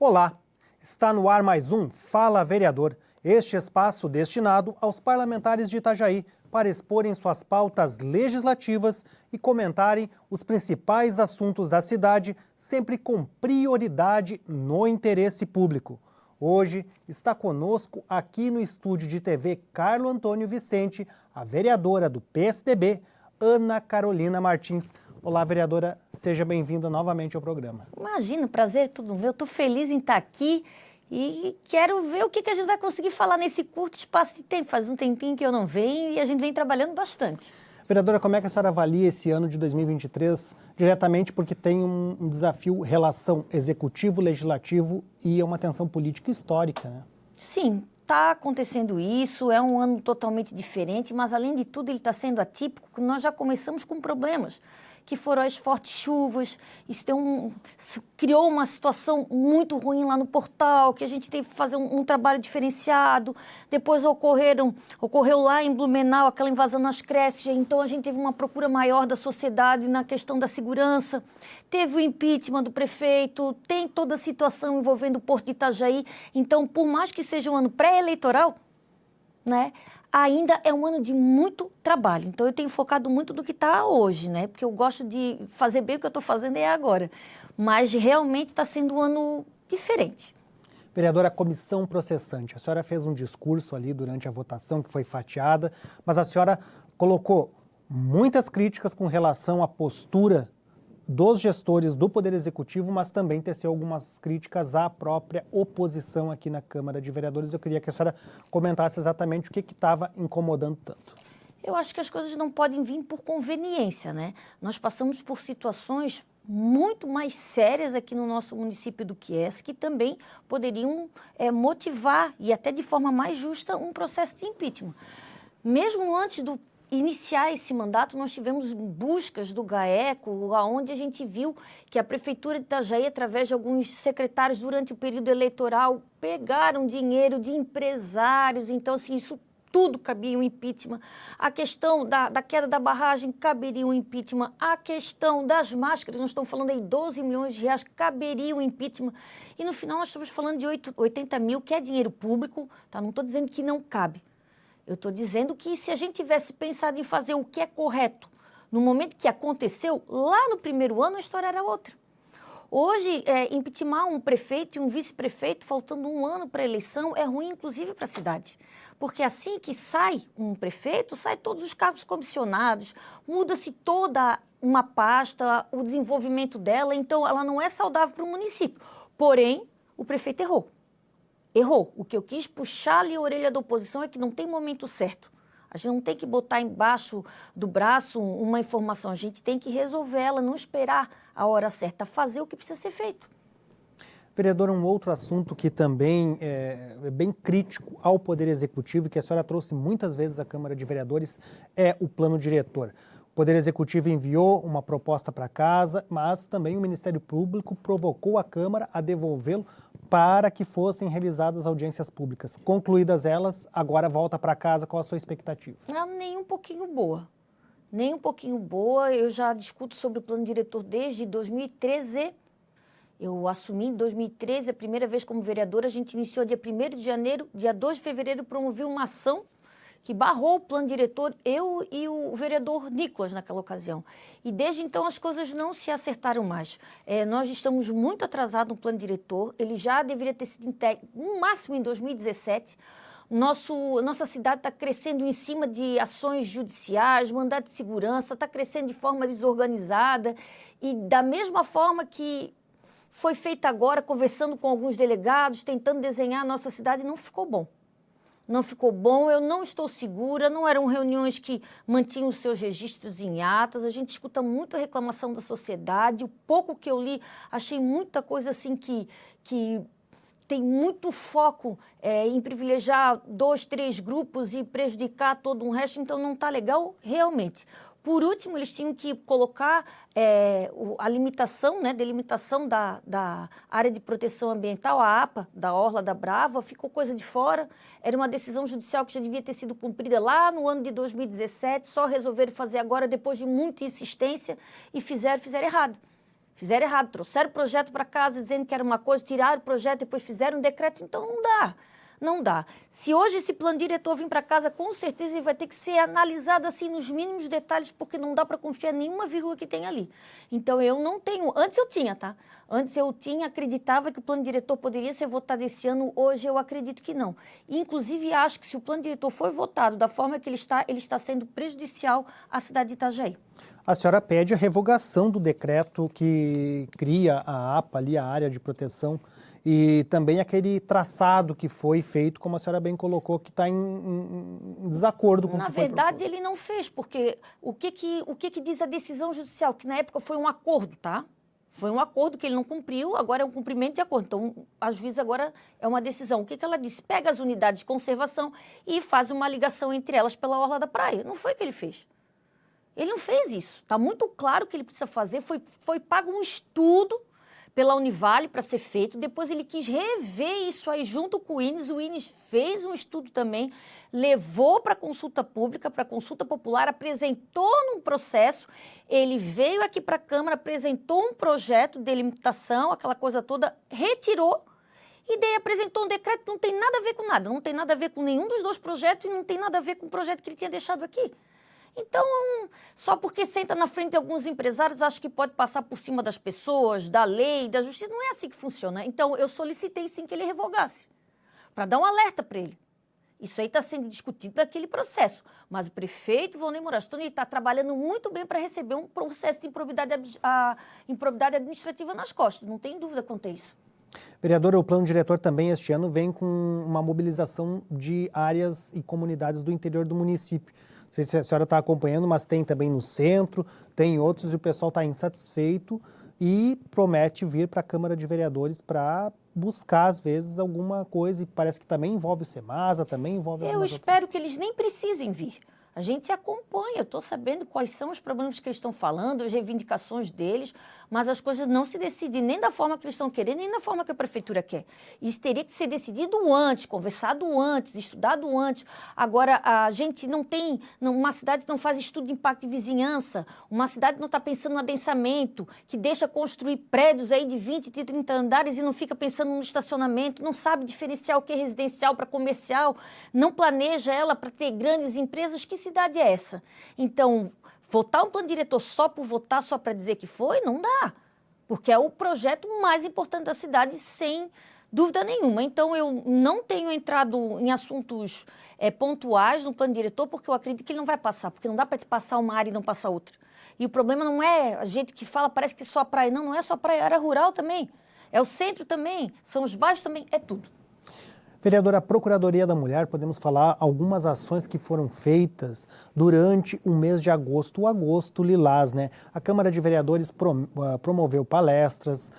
Olá, está no ar mais um Fala Vereador, este espaço destinado aos parlamentares de Itajaí para exporem suas pautas legislativas e comentarem os principais assuntos da cidade, sempre com prioridade no interesse público. Hoje está conosco aqui no estúdio de TV Carlo Antônio Vicente, a vereadora do PSDB, Ana Carolina Martins. Olá, vereadora, seja bem-vinda novamente ao programa. Imagina, prazer é tudo meu, estou feliz em estar aqui e quero ver o que a gente vai conseguir falar nesse curto espaço de tempo. Faz um tempinho que eu não venho e a gente vem trabalhando bastante. Vereadora, como é que a senhora avalia esse ano de 2023, diretamente porque tem um desafio, relação executivo-legislativo e é uma tensão política histórica, né? Sim, está acontecendo isso, é um ano totalmente diferente, mas além de tudo ele está sendo atípico, porque nós já começamos com problemas, que foram as fortes chuvas, isso criou uma situação muito ruim lá no portal, que a gente teve que fazer um trabalho diferenciado. Depois ocorreu lá em Blumenau aquela invasão nas creches, então a gente teve uma procura maior da sociedade na questão da segurança. Teve o impeachment do prefeito, tem toda a situação envolvendo o Porto de Itajaí. Então, por mais que seja um ano pré-eleitoral, né, ainda é um ano de muito trabalho. Então, eu tenho focado muito no que está hoje, né? Porque eu gosto de fazer bem o que eu estou fazendo agora. Mas realmente está sendo um ano diferente. Vereadora, a comissão processante, a senhora fez um discurso ali durante a votação que foi fatiada, mas a senhora colocou muitas críticas com relação à postura dos gestores do Poder Executivo, mas também teceu algumas críticas à própria oposição aqui na Câmara de Vereadores. Eu queria que a senhora comentasse exatamente o que estava incomodando tanto. Eu acho que as coisas não podem vir por conveniência, né? Nós passamos por situações muito mais sérias aqui no nosso município do que essa, que também poderiam motivar, e até de forma mais justa, um processo de impeachment. Mesmo antes do iniciar esse mandato, nós tivemos buscas do GAECO, onde a gente viu que a Prefeitura de Itajaí, através de alguns secretários durante o período eleitoral, pegaram dinheiro de empresários. Então, assim, isso tudo cabia um impeachment. A questão da queda da barragem caberia um impeachment. A questão das máscaras, nós estamos falando aí 12 milhões de reais, caberia um impeachment. E no final nós estamos falando de 80 mil, que é dinheiro público, tá? Não estou dizendo que não cabe. Eu estou dizendo que se a gente tivesse pensado em fazer o que é correto no momento que aconteceu, lá no primeiro ano a história era outra. Hoje, impeachment um prefeito e um vice-prefeito, faltando um ano para a eleição, é ruim inclusive para a cidade. Porque assim que sai um prefeito, sai todos os cargos comissionados, muda-se toda uma pasta, o desenvolvimento dela, então ela não é saudável para o município. Porém, o prefeito errou. Errou. O que eu quis puxar ali a orelha da oposição é que não tem momento certo. A gente não tem que botar embaixo do braço uma informação, a gente tem que resolver ela, não esperar a hora certa, fazer o que precisa ser feito. Vereadora, um outro assunto que também é bem crítico ao Poder Executivo, que a senhora trouxe muitas vezes à Câmara de Vereadores, é o plano diretor. O Poder Executivo enviou uma proposta para casa, mas também o Ministério Público provocou a Câmara a devolvê-lo para que fossem realizadas audiências públicas. Concluídas elas, agora volta para casa. Qual a sua expectativa? Nem um pouquinho boa. Nem um pouquinho boa. Eu já discuto sobre o plano diretor desde 2013. Eu assumi em 2013, a primeira vez como vereadora. A gente iniciou dia 1º de janeiro, dia 2 de fevereiro, promovi uma ação que barrou o plano diretor, eu e o vereador Nicolas naquela ocasião. E desde então as coisas não se acertaram mais. Nós estamos muito atrasados no plano diretor, ele já deveria ter sido entregue no máximo em 2017. Nossa cidade está crescendo em cima de ações judiciais, mandado de segurança, está crescendo de forma desorganizada. E da mesma forma que foi feita agora, conversando com alguns delegados, tentando desenhar a nossa cidade, não ficou bom. Não ficou bom, eu não estou segura, não eram reuniões que mantinham os seus registros em atas, a gente escuta muita reclamação da sociedade, o pouco que eu li, achei muita coisa assim que tem muito foco em privilegiar 2, 3 grupos e prejudicar todo um resto, então não está legal realmente. Por último, eles tinham que colocar a limitação, né, delimitação da área de proteção ambiental, a APA, da Orla da Brava, ficou coisa de fora. Era uma decisão judicial que já devia ter sido cumprida lá no ano de 2017, só resolveram fazer agora depois de muita insistência e fizeram errado. Fizeram errado, trouxeram o projeto para casa dizendo que era uma coisa, tiraram o projeto, depois fizeram um decreto, então não dá. Não dá. Se hoje esse plano diretor vir para casa, com certeza ele vai ter que ser analisado assim nos mínimos detalhes, porque não dá para confiar em nenhuma vírgula que tem ali. Então eu não tenho, antes eu tinha, tá? Antes eu tinha, acreditava que o plano diretor poderia ser votado esse ano, hoje eu acredito que não. Inclusive acho que se o plano diretor for votado da forma que ele está sendo prejudicial à cidade de Itajaí. A senhora pede a revogação do decreto que cria a APA, ali, a área de proteção, e também aquele traçado que foi feito, como a senhora bem colocou, que está em desacordo com o que foi proposto. Na verdade, ele não fez, porque o que diz a decisão judicial? Que na época foi um acordo, tá? Foi um acordo que ele não cumpriu, agora é um cumprimento de acordo. Então, a juíza agora é uma decisão. O que ela disse? Pega as unidades de conservação e faz uma ligação entre elas pela orla da praia. Não foi o que ele fez. Ele não fez isso. Está muito claro o que ele precisa fazer. Foi pago um estudo pela Univale para ser feito. Depois ele quis rever isso aí junto com o INES. O INES fez um estudo também, levou para consulta pública, para consulta popular, apresentou num processo. Ele veio aqui para a Câmara, apresentou um projeto de delimitação, aquela coisa toda, retirou. E daí apresentou um decreto que não tem nada a ver com nada. Não tem nada a ver com nenhum dos dois projetos e não tem nada a ver com o projeto que ele tinha deixado aqui. Então, só porque senta na frente de alguns empresários, acha que pode passar por cima das pessoas, da lei, da justiça. Não é assim que funciona. Então, eu solicitei sim que ele revogasse, para dar um alerta para ele. Isso aí está sendo discutido naquele processo. Mas o prefeito Volney Moraes Tony está trabalhando muito bem para receber um processo de improbidade administrativa nas costas. Não tem dúvida quanto a isso. Vereadora, o plano diretor também este ano vem com uma mobilização de áreas e comunidades do interior do município. Não sei se a senhora está acompanhando, mas tem também no centro, tem outros, e o pessoal está insatisfeito e promete vir para a Câmara de Vereadores para buscar, às vezes, alguma coisa, e parece que também envolve o Semasa, também envolve algumas Eu espero outras. que eles nem precisem vir. A gente acompanha, eu estou sabendo quais são os problemas que eles estão falando, as reivindicações deles, mas as coisas não se decidem nem da forma que eles estão querendo, nem da forma que a prefeitura quer. Isso teria que ser decidido antes, conversado antes, estudado antes. Agora, a gente não tem, uma cidade não faz estudo de impacto de vizinhança, uma cidade não está pensando no adensamento, que deixa construir prédios aí de 20, de 30 andares e não fica pensando no estacionamento, não sabe diferenciar o que é residencial para comercial, não planeja ela para ter grandes empresas. Que cidade é essa? Então, votar um plano diretor só por votar, só para dizer que foi, não dá. Porque é o projeto mais importante da cidade, sem dúvida nenhuma. Então, eu não tenho entrado em assuntos pontuais no plano diretor, porque eu acredito que ele não vai passar. Porque não dá para passar uma área e não passar outra. E o problema não é a gente que fala, parece que só a praia. Não, não é só a praia, é a área rural também. É o centro também, são os bairros também, é tudo. Vereadora, a Procuradoria da Mulher, podemos falar algumas ações que foram feitas durante o mês de agosto, o agosto lilás, né? A Câmara de Vereadores promoveu palestras,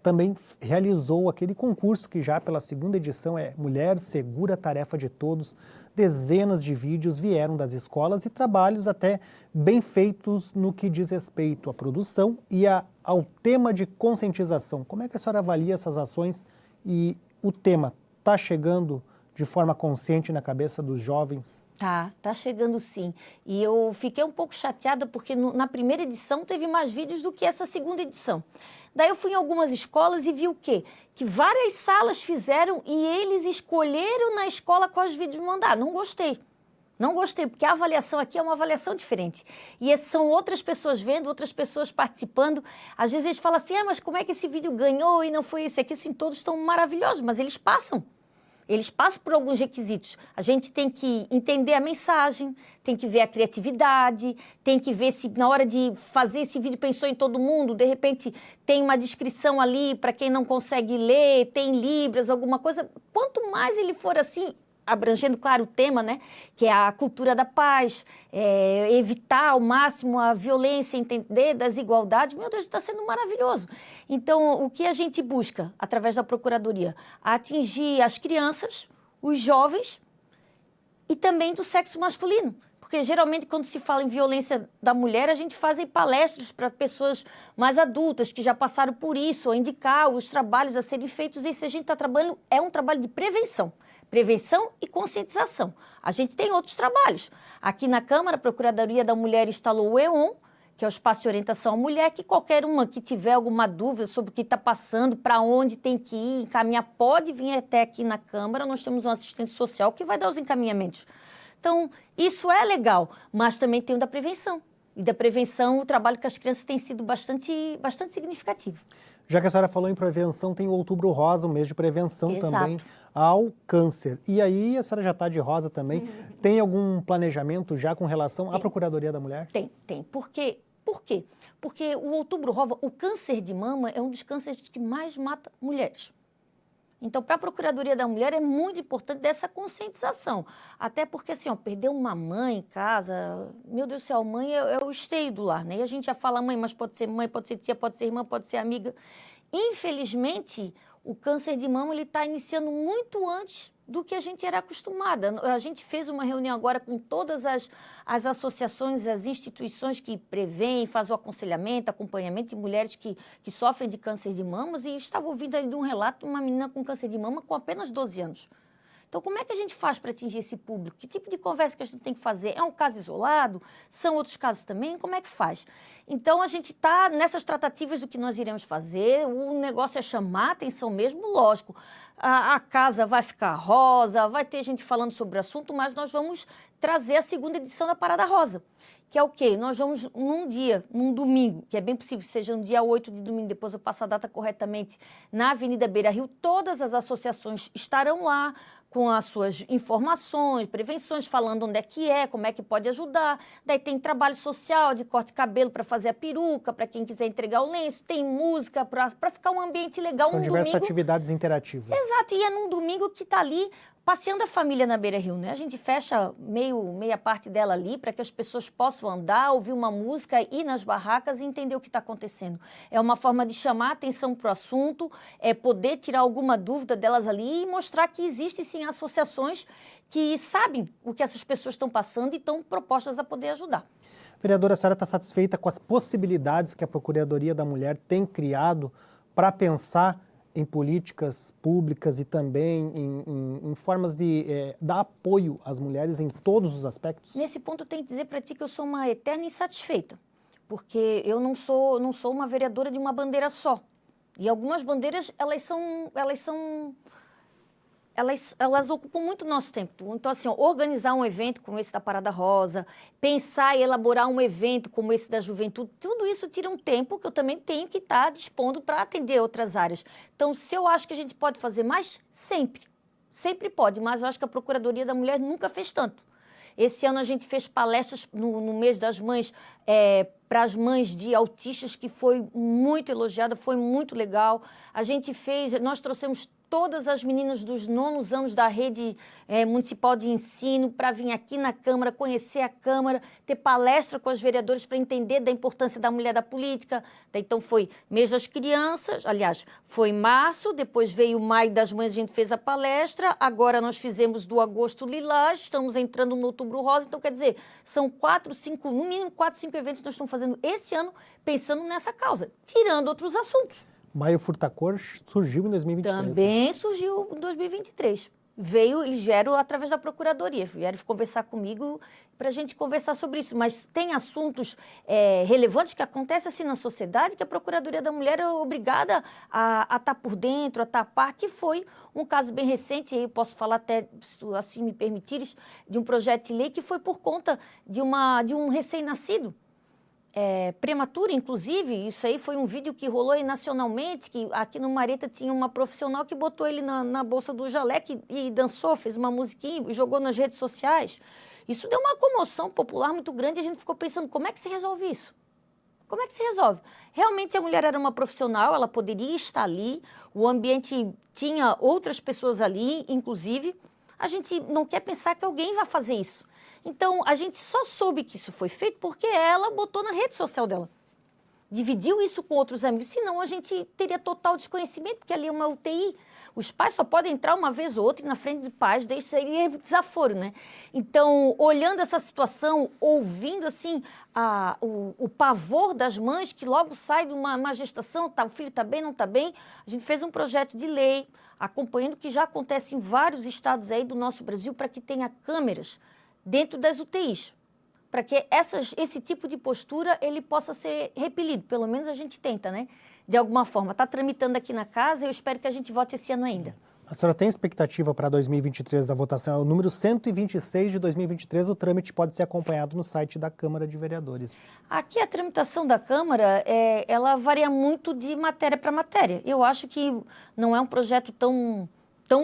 também realizou aquele concurso que já pela segunda edição é Mulher Segura, Tarefa de Todos. Dezenas de vídeos vieram das escolas e trabalhos até bem feitos no que diz respeito à produção e ao tema de conscientização. Como é que a senhora avalia essas ações e o tema? Está chegando de forma consciente na cabeça dos jovens? Tá chegando sim. E eu fiquei um pouco chateada porque na primeira edição teve mais vídeos do que essa segunda edição. Daí eu fui em algumas escolas e vi o quê? Que várias salas fizeram e eles escolheram na escola quais vídeos mandar. Não gostei. Não gostei, porque a avaliação aqui é uma avaliação diferente. E são outras pessoas vendo, outras pessoas participando. Às vezes eles falam assim, mas como é que esse vídeo ganhou e não foi esse aqui? Sim, todos estão maravilhosos, mas eles passam. Eles passam por alguns requisitos. A gente tem que entender a mensagem, tem que ver a criatividade, tem que ver se na hora de fazer esse vídeo pensou em todo mundo, de repente tem uma descrição ali para quem não consegue ler, tem libras, alguma coisa. Quanto mais ele for assim, abrangendo, claro, o tema, né, que é a cultura da paz, evitar ao máximo a violência, entender das desigualdades, meu Deus, está sendo maravilhoso. Então, o que a gente busca, através da Procuradoria? Atingir as crianças, os jovens e também do sexo masculino. Porque, geralmente, quando se fala em violência da mulher, a gente faz palestras para pessoas mais adultas, que já passaram por isso, ou indicar os trabalhos a serem feitos. Esse a gente está trabalhando, é um trabalho de prevenção. Prevenção e conscientização. A gente tem outros trabalhos. Aqui na Câmara, a Procuradoria da Mulher instalou o EON, que é o espaço de orientação à mulher, que qualquer uma que tiver alguma dúvida sobre o que está passando, para onde tem que ir, encaminhar, pode vir até aqui na Câmara. Nós temos um assistente social que vai dar os encaminhamentos. Então, isso é legal, mas também tem o da prevenção. E da prevenção, o trabalho com as crianças tem sido bastante significativo. Já que a senhora falou em prevenção, tem o Outubro Rosa, o mês de prevenção Exato. também ao câncer. E aí, a senhora já está de rosa também. Tem algum planejamento já com relação à Procuradoria da Mulher? Tem. Por quê? Porque o Outubro Rosa, o câncer de mama é um dos cânceres que mais mata mulheres. Então, para a Procuradoria da Mulher é muito importante dessa conscientização. Até porque, assim, perder uma mãe em casa, meu Deus do céu, mãe é o esteio do lar, né? E a gente já fala mãe, mas pode ser mãe, pode ser tia, pode ser irmã, pode ser amiga. Infelizmente, o câncer de mama está iniciando muito antes do que a gente era acostumada. A gente fez uma reunião agora com todas as associações, as instituições que prevêem, fazem o aconselhamento, acompanhamento de mulheres que sofrem de câncer de mamas, e estava ouvindo aí de um relato de uma menina com câncer de mama com apenas 12 anos. Então, como é que a gente faz para atingir esse público? Que tipo de conversa que a gente tem que fazer? É um caso isolado? São outros casos também? Como é que faz? Então, a gente está nessas tratativas do que nós iremos fazer. O negócio é chamar a atenção mesmo, lógico. A casa vai ficar rosa, vai ter gente falando sobre o assunto, mas nós vamos trazer a segunda edição da Parada Rosa, que é o quê? Nós vamos num domingo, que é bem possível, seja no dia 8 de domingo, depois eu passo a data corretamente, na Avenida Beira Rio, todas as associações estarão lá, com as suas informações, prevenções, falando onde é que como é que pode ajudar. Daí tem trabalho social de corte de cabelo para fazer a peruca, para quem quiser entregar o lenço, tem música para ficar um ambiente legal. São diversas atividades interativas. Exato, e é num domingo que está ali passeando a família na Beira Rio, né? A gente fecha meia parte dela ali para que as pessoas possam andar, ouvir uma música, ir nas barracas e entender o que está acontecendo. É uma forma de chamar a atenção para o assunto, é poder tirar alguma dúvida delas ali e mostrar que existem sim associações que sabem o que essas pessoas estão passando e estão propostas a poder ajudar. Vereadora, a senhora está satisfeita com as possibilidades que a Procuradoria da Mulher tem criado para pensar em políticas públicas e também em formas de dar apoio às mulheres em todos os aspectos? Nesse ponto, eu tenho que dizer para ti que eu sou uma eterna insatisfeita, porque eu não sou uma vereadora de uma bandeira só. E algumas bandeiras, elas ocupam muito nosso tempo. Então, assim, organizar um evento como esse da Parada Rosa, pensar e elaborar um evento como esse da juventude, tudo isso tira um tempo que eu também tenho que estar dispondo para atender outras áreas. Então, se eu acho que a gente pode fazer mais, sempre pode, mas eu acho que a Procuradoria da Mulher nunca fez tanto. Esse ano a gente fez palestras no mês das mães para as mães de autistas, que foi muito elogiada, foi muito legal. Nós trouxemos todas as meninas dos 9º anos da rede municipal de ensino para vir aqui na Câmara, conhecer a Câmara, ter palestra com as vereadoras para entender da importância da mulher da política. Então foi mês das crianças, aliás, foi março, depois veio maio das mães, a gente fez a palestra, agora nós fizemos do agosto lilás, estamos entrando no outubro rosa, então quer dizer, são no mínimo 4, 5 eventos que nós estamos fazendo esse ano pensando nessa causa, tirando outros assuntos. Maio Furtacor surgiu em 2023. Também surgiu em 2023. Eles vieram através da Procuradoria, vieram conversar comigo para a gente conversar sobre isso. Mas tem assuntos relevantes que acontecem assim na sociedade que a Procuradoria da Mulher é obrigada a estar por dentro, a estar a par, que foi um caso bem recente, eu posso falar até, se assim me permitires, de um projeto de lei que foi por conta de um recém-nascido. Prematura, inclusive, isso aí foi um vídeo que rolou aí nacionalmente, que aqui no Mareta tinha uma profissional que botou ele na bolsa do jaleco e dançou, fez uma musiquinha e jogou nas redes sociais. Isso deu uma comoção popular muito grande e a gente ficou pensando, como é que se resolve isso? Como é que se resolve? Realmente a mulher era uma profissional, ela poderia estar ali, o ambiente tinha outras pessoas ali, inclusive, a gente não quer pensar que alguém vai fazer isso. Então, a gente só soube que isso foi feito porque ela botou na rede social dela. Dividiu isso com outros amigos, senão a gente teria total desconhecimento, porque ali é uma UTI. Os pais só podem entrar uma vez ou outra e na frente de pais, daí seria desaforo, né? Então, olhando essa situação, ouvindo assim o pavor das mães que logo sai de uma gestação, o filho está bem, não está bem, a gente fez um projeto de lei acompanhando o que já acontece em vários estados aí do nosso Brasil para que tenha câmeras dentro das UTIs, para que esse tipo de postura ele possa ser repelido. Pelo menos a gente tenta, né? De alguma forma. Está tramitando aqui na casa e eu espero que a gente vote esse ano ainda. A senhora tem expectativa para 2023 da votação? É o número 126 de 2023, o trâmite pode ser acompanhado no site da Câmara de Vereadores. Aqui a tramitação da Câmara, ela varia muito de matéria para matéria. Eu acho que não é um projeto tão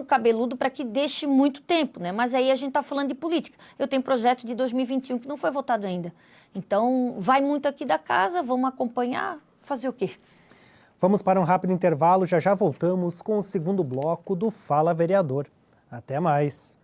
cabeludo para que deixe muito tempo, né? Mas aí a gente está falando de política. Eu tenho projeto de 2021 que não foi votado ainda. Então, vai muito aqui da casa, vamos acompanhar, fazer o quê? Vamos para um rápido intervalo, já já voltamos com o segundo bloco do Fala Vereador. Até mais!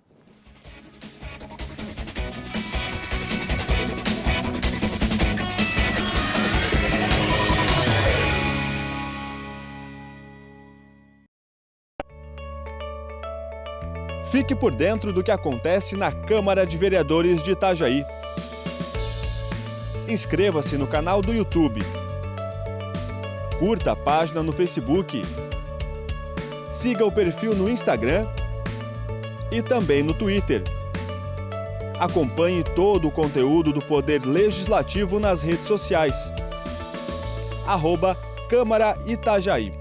Fique por dentro do que acontece na Câmara de Vereadores de Itajaí. Inscreva-se no canal do YouTube. Curta a página no Facebook. Siga o perfil no Instagram e também no Twitter. Acompanhe todo o conteúdo do Poder Legislativo nas redes sociais. @Câmara Itajaí.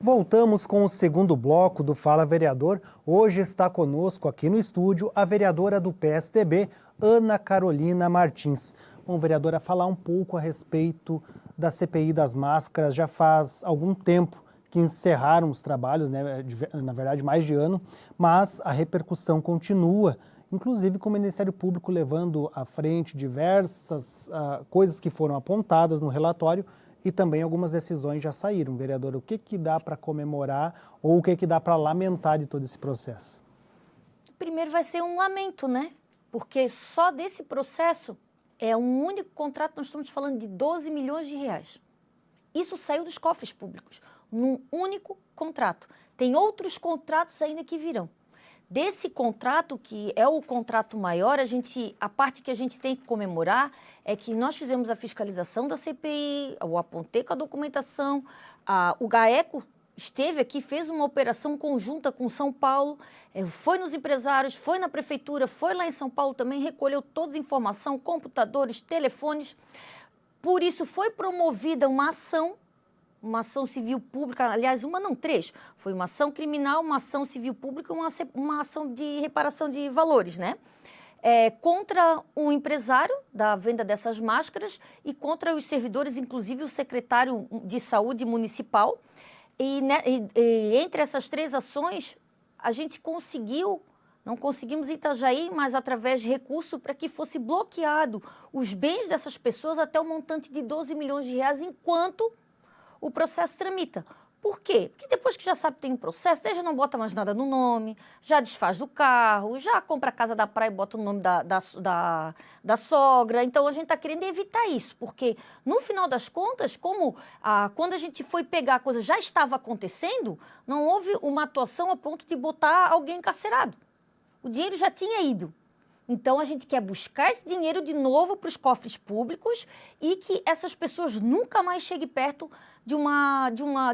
Voltamos com o segundo bloco do Fala Vereador. Hoje está conosco aqui no estúdio a vereadora do PSDB, Ana Carolina Martins. Bom, vereadora, falar um pouco a respeito da CPI das máscaras. Já faz algum tempo que encerraram os trabalhos, né? Na verdade mais de ano, mas a repercussão continua, inclusive com o Ministério Público levando à frente diversas coisas que foram apontadas no relatório. E também algumas decisões já saíram. Vereador, o que dá para comemorar ou o que dá para lamentar de todo esse processo? Primeiro vai ser um lamento, né? Porque só desse processo é um único contrato, nós estamos falando de 12 milhões de reais. Isso saiu dos cofres públicos, num único contrato. Tem outros contratos ainda que virão. Desse contrato, que é o contrato maior, a parte que a gente tem que comemorar é que nós fizemos a fiscalização da CPI, eu apontei com a documentação, o GAECO esteve aqui, fez uma operação conjunta com São Paulo, foi nos empresários, foi na prefeitura, foi lá em São Paulo também, recolheu toda a informação, computadores, telefones. Por isso foi promovida uma ação civil pública, aliás, três. Foi uma ação criminal, uma ação civil pública e uma ação de reparação de valores, né? Contra o empresário da venda dessas máscaras e contra os servidores, inclusive o secretário de saúde municipal. E entre essas três ações, a gente não conseguimos em Itajaí, mas através de recurso para que fosse bloqueado os bens dessas pessoas até o montante de 12 milhões de reais, enquanto o processo tramita. Por quê? Porque depois que já sabe que tem um processo, já não bota mais nada no nome, já desfaz do carro, já compra a casa da praia e bota o nome da sogra. Então, a gente está querendo evitar isso, porque no final das contas, quando a gente foi pegar a coisa já estava acontecendo, não houve uma atuação a ponto de botar alguém encarcerado. O dinheiro já tinha ido. Então, a gente quer buscar esse dinheiro de novo para os cofres públicos e que essas pessoas nunca mais cheguem perto de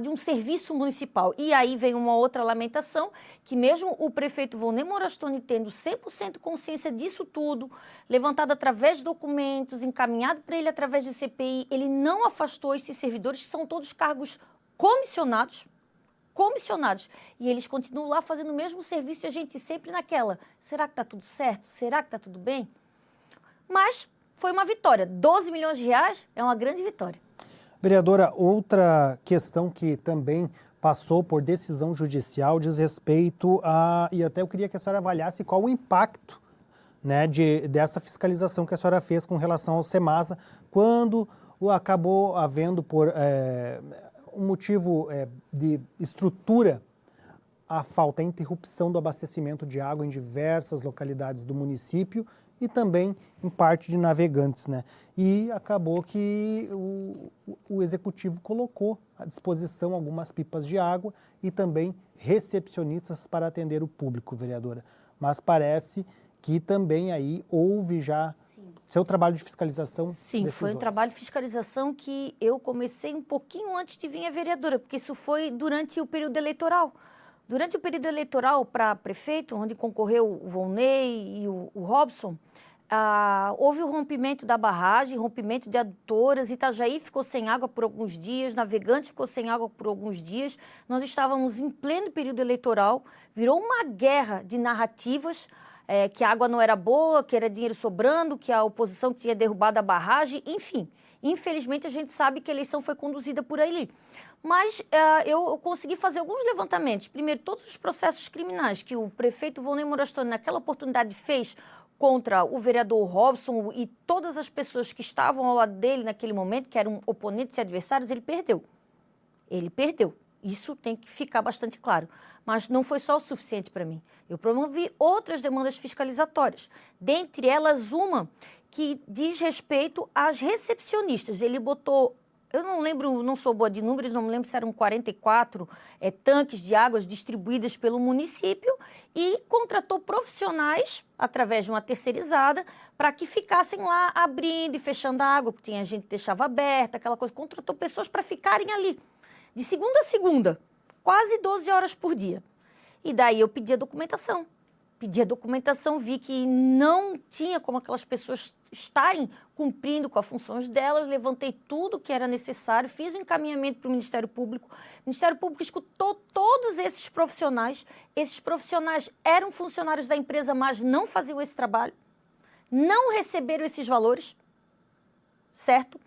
um serviço municipal. E aí vem uma outra lamentação, que mesmo o prefeito Volney Morastoni tendo 100% consciência disso tudo, levantado através de documentos, encaminhado para ele através de CPI, ele não afastou esses servidores, que são todos cargos comissionados, e eles continuam lá fazendo o mesmo serviço e a gente sempre naquela, será que está tudo certo? Será que está tudo bem? Mas foi uma vitória, 12 milhões de reais é uma grande vitória. Vereadora, outra questão que também passou por decisão judicial diz respeito e até eu queria que a senhora avaliasse qual o impacto, né, dessa fiscalização que a senhora fez com relação ao Semasa, quando acabou havendo por um motivo de estrutura, a falta, a interrupção do abastecimento de água em diversas localidades do município e também em parte de Navegantes, né? E acabou que o executivo colocou à disposição algumas pipas de água e também recepcionistas para atender o público, vereadora. Mas parece que também aí houve já seu trabalho de fiscalização. Sim, foi um trabalho de fiscalização que eu comecei um pouquinho antes de vir a vereadora, porque isso foi durante o período eleitoral. Durante o período eleitoral para prefeito, onde concorreu o Volney e o Robson, houve o rompimento da barragem, rompimento de adutoras, Itajaí ficou sem água por alguns dias, Navegantes ficou sem água por alguns dias. Nós estávamos em pleno período eleitoral, virou uma guerra de narrativas, que a água não era boa, que era dinheiro sobrando, que a oposição tinha derrubado a barragem, enfim. Infelizmente, a gente sabe que a eleição foi conduzida por ali. Mas eu consegui fazer alguns levantamentos. Primeiro, todos os processos criminais que o prefeito Volney Morastone, naquela oportunidade, fez contra o vereador Robson e todas as pessoas que estavam ao lado dele naquele momento, que eram oponentes e adversários, ele perdeu. Ele perdeu. Isso tem que ficar bastante claro. Mas não foi só o suficiente para mim. Eu promovi outras demandas fiscalizatórias. Dentre elas, uma que diz respeito às recepcionistas. Ele botou, eu não lembro, não sou boa de números, não me lembro se eram 44 tanques de águas distribuídas pelo município e contratou profissionais, através de uma terceirizada, para que ficassem lá abrindo e fechando a água, porque tinha gente que deixava aberta, aquela coisa. Contratou pessoas para ficarem ali, de segunda a segunda, quase 12 horas por dia. E daí eu pedi a documentação. Pedi a documentação, vi que não tinha como aquelas pessoas estarem cumprindo com as funções delas, levantei tudo que era necessário, fiz um encaminhamento para o Ministério Público. O Ministério Público escutou todos esses profissionais eram funcionários da empresa, mas não faziam esse trabalho, não receberam esses valores, certo?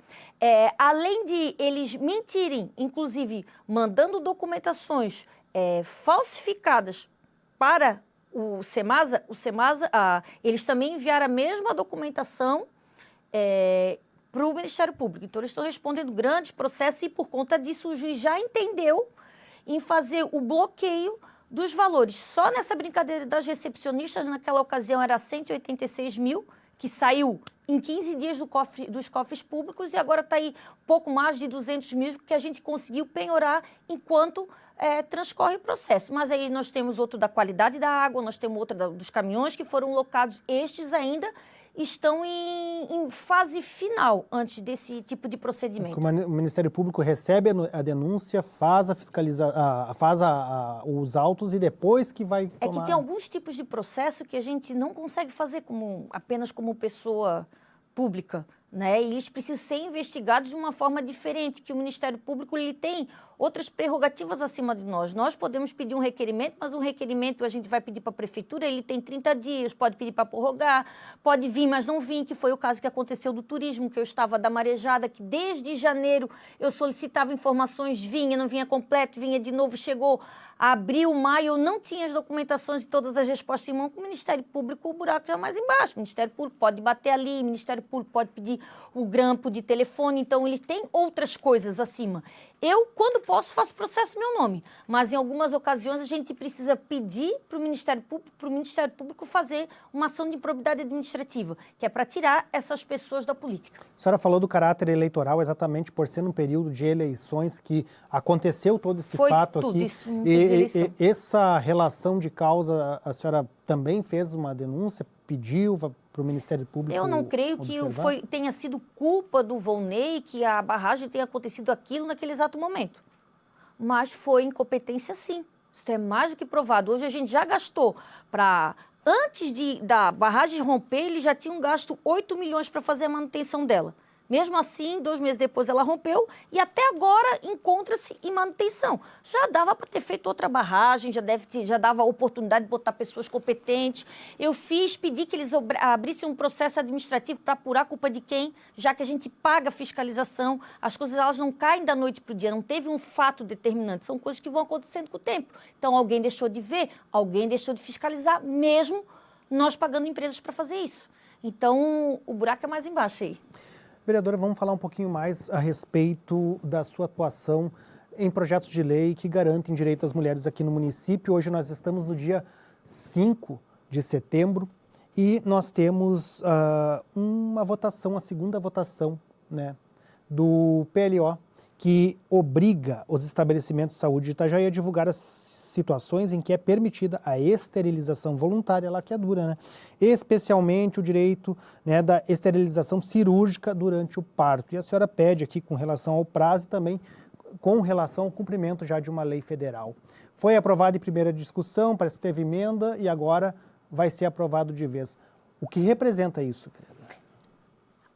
Além de eles mentirem, inclusive mandando documentações falsificadas para o Semasa, eles também enviaram a mesma documentação para o Ministério Público. Então, eles estão respondendo grandes processos e, por conta disso, o juiz já entendeu em fazer o bloqueio dos valores. Só nessa brincadeira das recepcionistas, naquela ocasião, era 186 mil, que saiu em 15 dias dos cofres públicos e agora está aí pouco mais de 200 mil que a gente conseguiu penhorar enquanto transcorre o processo. Mas aí nós temos outro da qualidade da água, nós temos outro dos caminhões que foram locados. Estes ainda estão em fase final antes desse tipo de procedimento. O Ministério Público recebe a denúncia, faz os autos e depois que vai tomar... É que tem alguns tipos de processo que a gente não consegue fazer apenas como pessoa pública, né? E eles precisam ser investigados de uma forma diferente, que o Ministério Público ele tem outras prerrogativas acima de nós. Nós podemos pedir um requerimento, mas um requerimento a gente vai pedir para a prefeitura, ele tem 30 dias, pode pedir para prorrogar, pode vir, mas não vir, que foi o caso que aconteceu do turismo, que eu estava da marejada, que desde janeiro eu solicitava informações, vinha, não vinha completo, vinha de novo, chegou abril, maio, eu não tinha as documentações e todas as respostas em mão, com o Ministério Público o buraco já mais embaixo. O Ministério Público pode bater ali, o Ministério Público pode pedir o grampo de telefone, então ele tem outras coisas acima. Eu, quando posso, faço processo meu nome, mas em algumas ocasiões a gente precisa pedir para o Ministério Público fazer uma ação de improbidade administrativa, que é para tirar essas pessoas da política. A senhora falou do caráter eleitoral exatamente por ser um período de eleições que aconteceu todo esse fato tudo aqui. Isso, e essa relação de causa, a senhora também fez uma denúncia, pediu para o Ministério Público? Eu não creio que tenha sido culpa do Volney, que a barragem tenha acontecido aquilo naquele exato momento. Mas foi incompetência, sim. Isso é mais do que provado. Hoje a gente já gastou para... Antes da barragem romper, eles já tinham gasto 8 milhões para fazer a manutenção dela. Mesmo assim, 2 meses depois ela rompeu e até agora encontra-se em manutenção. Já dava para ter feito outra barragem, já dava a oportunidade de botar pessoas competentes. Eu pedi que eles abrissem um processo administrativo para apurar a culpa de quem, já que a gente paga a fiscalização. As coisas elas não caem da noite para o dia, não teve um fato determinante. São coisas que vão acontecendo com o tempo. Então, alguém deixou de ver, alguém deixou de fiscalizar, mesmo nós pagando empresas para fazer isso. Então, o buraco é mais embaixo aí. Vereadora, vamos falar um pouquinho mais a respeito da sua atuação em projetos de lei que garantem direito às mulheres aqui no município. Hoje nós estamos no dia 5 de setembro e nós temos uma votação, a segunda votação, né, do PLO, que obriga os estabelecimentos de saúde de Itajaí a divulgar as situações em que é permitida a esterilização voluntária, a laqueadura, né? Especialmente o direito, né, da esterilização cirúrgica durante o parto. E a senhora pede aqui com relação ao prazo e também com relação ao cumprimento já de uma lei federal. Foi aprovado em primeira discussão, parece que teve emenda e agora vai ser aprovado de vez. O que representa isso, vereadora?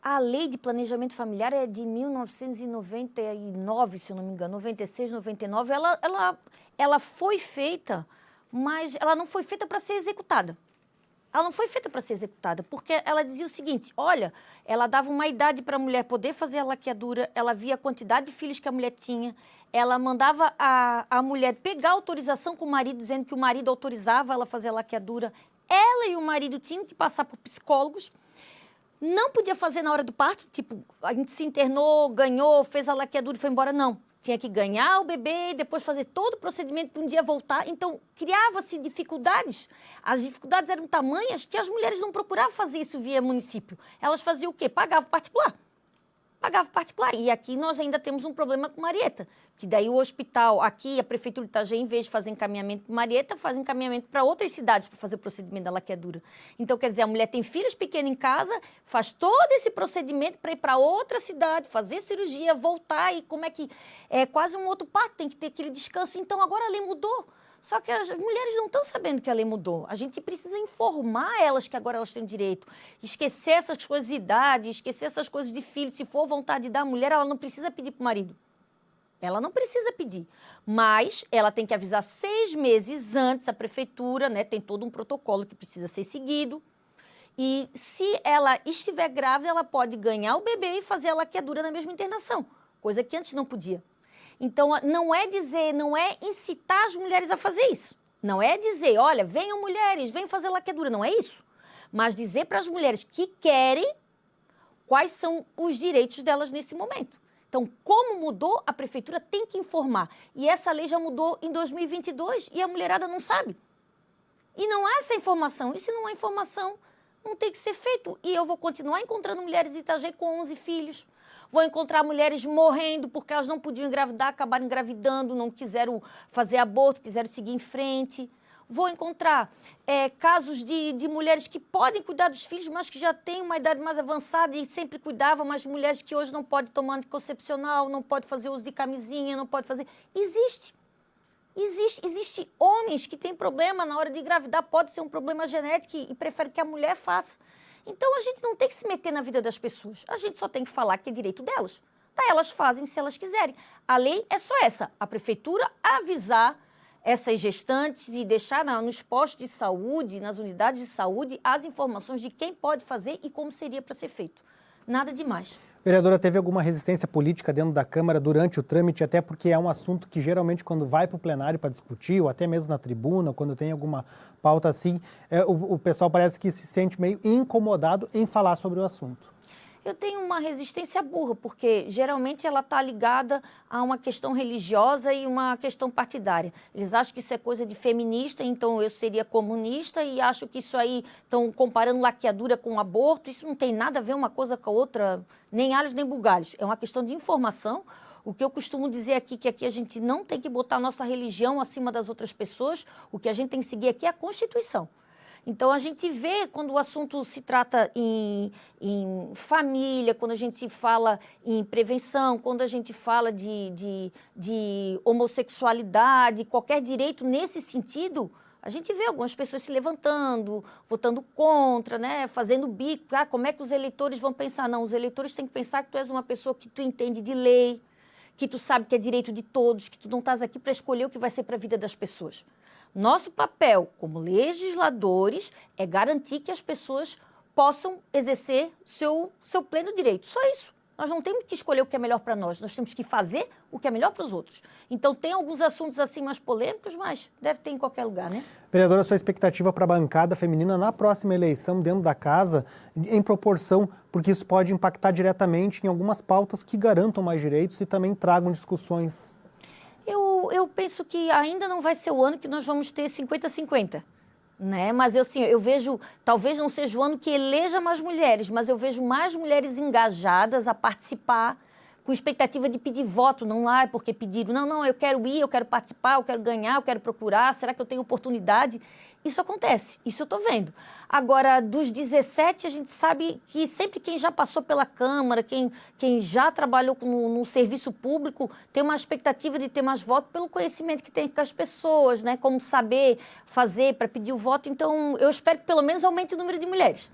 A lei de planejamento familiar é de 1999, se eu não me engano, 96, 99. Ela foi feita, mas ela não foi feita para ser executada. Ela não foi feita para ser executada, porque ela dizia o seguinte, olha, ela dava uma idade para a mulher poder fazer a laqueadura, ela via a quantidade de filhos que a mulher tinha, ela mandava a mulher pegar autorização com o marido, dizendo que o marido autorizava ela fazer a laqueadura. Ela e o marido tinham que passar por psicólogos, não podia fazer na hora do parto, tipo, a gente se internou, ganhou, fez a laqueadura e foi embora, não. Tinha que ganhar o bebê, depois fazer todo o procedimento para um dia voltar. Então, criava-se dificuldades. As dificuldades eram tamanhas que as mulheres não procuravam fazer isso via município. Elas faziam o quê? Pagavam particular. Pagava particular. E aqui nós ainda temos um problema com Marieta, que daí o hospital, aqui a Prefeitura de Itajaí, em vez de fazer encaminhamento para Marieta, faz encaminhamento para outras cidades para fazer o procedimento da laqueadura. Então, quer dizer, a mulher tem filhos pequenos em casa, faz todo esse procedimento para ir para outra cidade, fazer cirurgia, voltar e como é que... É quase um outro parto, tem que ter aquele descanso. Então, agora a lei mudou. Só que as mulheres não estão sabendo que a lei mudou. A gente precisa informar elas que agora elas têm direito. Esquecer essas coisas de idade, esquecer essas coisas de filho. Se for vontade da mulher, ela não precisa pedir para o marido. Ela não precisa pedir. Mas ela tem que avisar 6 meses antes a prefeitura, né? Tem todo um protocolo que precisa ser seguido. E se ela estiver grávida, ela pode ganhar o bebê e fazer a laqueadura na mesma internação. Coisa que antes não podia. Então, não é dizer, não é incitar as mulheres a fazer isso. Não é dizer, olha, venham mulheres, venham fazer laqueadura. Não é isso. Mas dizer para as mulheres que querem quais são os direitos delas nesse momento. Então, como mudou, a prefeitura tem que informar. E essa lei já mudou em 2022 e a mulherada não sabe. E não há essa informação. E se não há informação, não tem que ser feito. E eu vou continuar encontrando mulheres de Itajaí com 11 filhos. Vou encontrar mulheres morrendo porque elas não podiam engravidar, acabaram engravidando, não quiseram fazer aborto, quiseram seguir em frente. Vou encontrar casos de mulheres que podem cuidar dos filhos, mas que já têm uma idade mais avançada e sempre cuidavam, mas mulheres que hoje não podem tomar anticoncepcional, não podem fazer uso de camisinha, não podem fazer... Existe homens que têm problema na hora de engravidar, pode ser um problema genético e preferem que a mulher faça. Então, a gente não tem que se meter na vida das pessoas. A gente só tem que falar que é direito delas. Daí elas fazem se elas quiserem. A lei é só essa. A prefeitura avisar essas gestantes e deixar nos postos de saúde, nas unidades de saúde, as informações de quem pode fazer e como seria para ser feito. Nada demais. Vereadora, teve alguma resistência política dentro da Câmara durante o trâmite, até porque é um assunto que geralmente quando vai para o plenário para discutir, ou até mesmo na tribuna, quando tem alguma pauta assim, o pessoal parece que se sente meio incomodado em falar sobre o assunto. Eu tenho uma resistência burra, porque geralmente ela está ligada a uma questão religiosa e uma questão partidária. Eles acham que isso é coisa de feminista, então eu seria comunista e acho que isso aí, estão comparando laqueadura com aborto, isso não tem nada a ver uma coisa com a outra, nem alhos nem bugalhos. É uma questão de informação. O que eu costumo dizer aqui, que aqui a gente não tem que botar a nossa religião acima das outras pessoas, o que a gente tem que seguir aqui é a Constituição. Então, a gente vê quando o assunto se trata em família, quando a gente se fala em prevenção, quando a gente fala de homossexualidade, qualquer direito nesse sentido, a gente vê algumas pessoas se levantando, votando contra, né, fazendo bico. Ah, como é que os eleitores vão pensar? Não, os eleitores têm que pensar que tu és uma pessoa que tu entende de lei, que tu sabe que é direito de todos, que tu não estás aqui para escolher o que vai ser para a vida das pessoas. Nosso papel como legisladores é garantir que as pessoas possam exercer seu pleno direito. Só isso. Nós não temos que escolher o que é melhor para nós temos que fazer o que é melhor para os outros. Então, tem alguns assuntos assim mais polêmicos, mas deve ter em qualquer lugar, né? Vereadora, sua expectativa para a bancada feminina na próxima eleição dentro da casa, em proporção, porque isso pode impactar diretamente em algumas pautas que garantam mais direitos e também tragam discussões. Eu penso que ainda não vai ser o ano que nós vamos ter 50-50, né? Mas eu vejo, talvez não seja o ano que eleja mais mulheres, mas eu vejo mais mulheres engajadas a participar com expectativa de pedir voto, não lá porque pediram, não, eu quero ir, eu quero participar, eu quero ganhar, eu quero procurar, será que eu tenho oportunidade? Isso acontece, isso eu estou vendo. Agora, dos 17, a gente sabe que sempre quem já passou pela Câmara, quem já trabalhou no serviço público, tem uma expectativa de ter mais voto pelo conhecimento que tem com as pessoas, né? Como saber fazer para pedir o voto. Então, eu espero que pelo menos aumente o número de mulheres.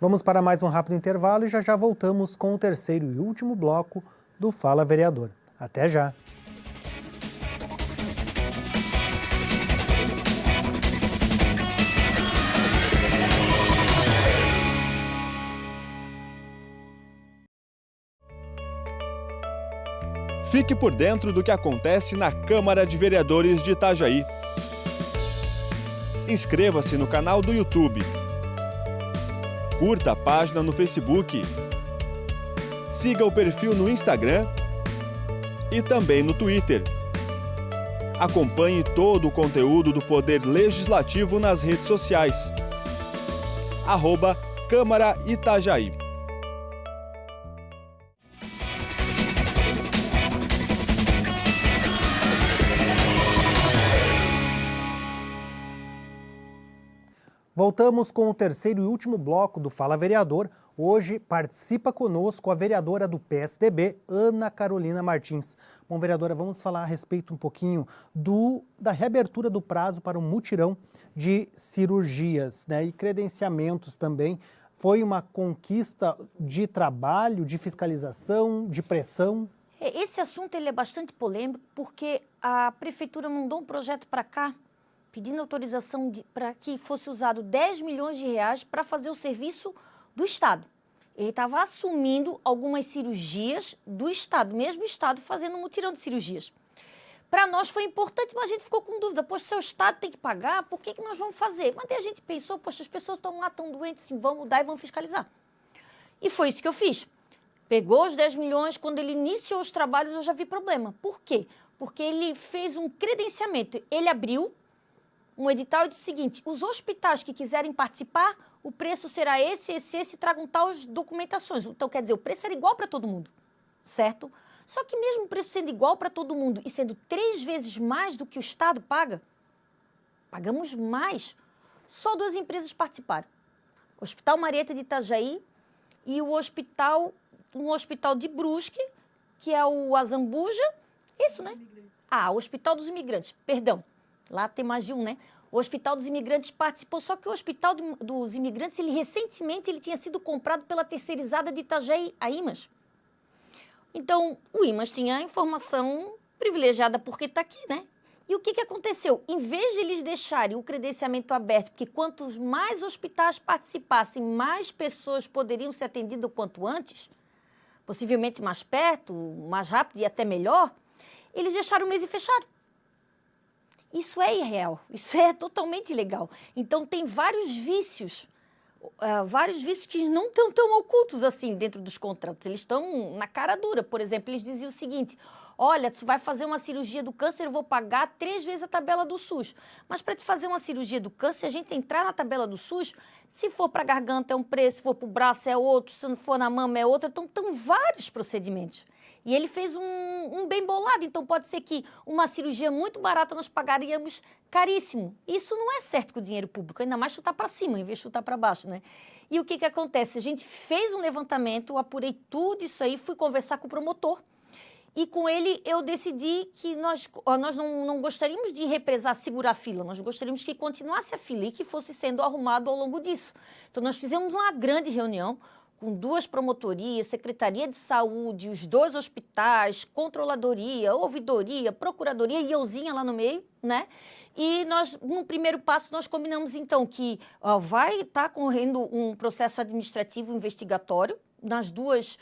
Vamos para mais um rápido intervalo e já voltamos com o terceiro e último bloco do Fala Vereador. Até já! Fique por dentro do que acontece na Câmara de Vereadores de Itajaí. Inscreva-se no canal do YouTube. Curta a página no Facebook. Siga o perfil no Instagram e também no Twitter. Acompanhe todo o conteúdo do Poder Legislativo nas redes sociais. @Câmara Itajaí. Voltamos com o terceiro e último bloco do Fala Vereador. Hoje participa conosco a vereadora do PSDB, Ana Carolina Martins. Bom, vereadora, vamos falar a respeito um pouquinho da reabertura do prazo para o mutirão de cirurgias, né, e credenciamentos também. Foi uma conquista de trabalho, de fiscalização, de pressão? Esse assunto ele é bastante polêmico porque a prefeitura mandou um projeto para cá pedindo autorização para que fosse usado 10 milhões de reais para fazer o serviço do Estado. Ele estava assumindo algumas cirurgias do Estado, mesmo o Estado fazendo um mutirão de cirurgias. Para nós foi importante, mas a gente ficou com dúvida. Poxa, se o Estado tem que pagar, por que nós vamos fazer? Mas daí a gente pensou, poxa, as pessoas estão lá, tão doentes, assim, vamos mudar e vamos fiscalizar. E foi isso que eu fiz. Pegou os 10 milhões, quando ele iniciou os trabalhos eu já vi problema. Por quê? Porque ele fez um credenciamento. Ele abriu um edital e disse o seguinte: os hospitais que quiserem participar, o preço será esse, tragam tais documentações. Então, quer dizer, o preço era igual para todo mundo, certo? Só que mesmo o preço sendo igual para todo mundo e sendo 3 vezes mais do que o Estado paga, pagamos mais, só 2 empresas participaram. O Hospital Marieta de Itajaí e um hospital de Brusque, que é o Azambuja, isso, né? O Hospital dos Imigrantes, perdão. Lá tem mais de um, né? O Hospital dos Imigrantes participou, só que o Hospital dos Imigrantes, recentemente, ele tinha sido comprado pela terceirizada de Itajaí, a IMAS. Então, o IMAS tinha a informação privilegiada porque está aqui, né? E o que aconteceu? Em vez de eles deixarem o credenciamento aberto, porque quantos mais hospitais participassem, mais pessoas poderiam ser atendidas o quanto antes, possivelmente mais perto, mais rápido e até melhor, eles deixaram o mês e fecharam. Isso é irreal, isso é totalmente ilegal. Então, tem vários vícios que não estão tão ocultos assim dentro dos contratos. Eles estão na cara dura. Por exemplo, eles diziam o seguinte: olha, tu vai fazer uma cirurgia do câncer, eu vou pagar 3 vezes a tabela do SUS. Mas para te fazer uma cirurgia do câncer, a gente entrar na tabela do SUS, se for para a garganta é um preço, se for para o braço é outro, se não for na mama é outro. Então, estão vários procedimentos. E ele fez um bem bolado, então pode ser que uma cirurgia muito barata nós pagaríamos caríssimo. Isso não é certo com o dinheiro público, ainda mais chutar para cima, em vez de chutar para baixo, né? E o que acontece? A gente fez um levantamento, apurei tudo isso aí, fui conversar com o promotor e com ele eu decidi que nós não gostaríamos de represar, segurar a fila, nós gostaríamos que continuasse a fila e que fosse sendo arrumado ao longo disso. Então nós fizemos uma grande reunião, com 2 promotorias, Secretaria de Saúde, os 2 hospitais, Controladoria, Ouvidoria, Procuradoria e euzinha lá no meio, né? E nós, no primeiro passo, nós combinamos, então, que vai estar correndo um processo administrativo investigatório nas duas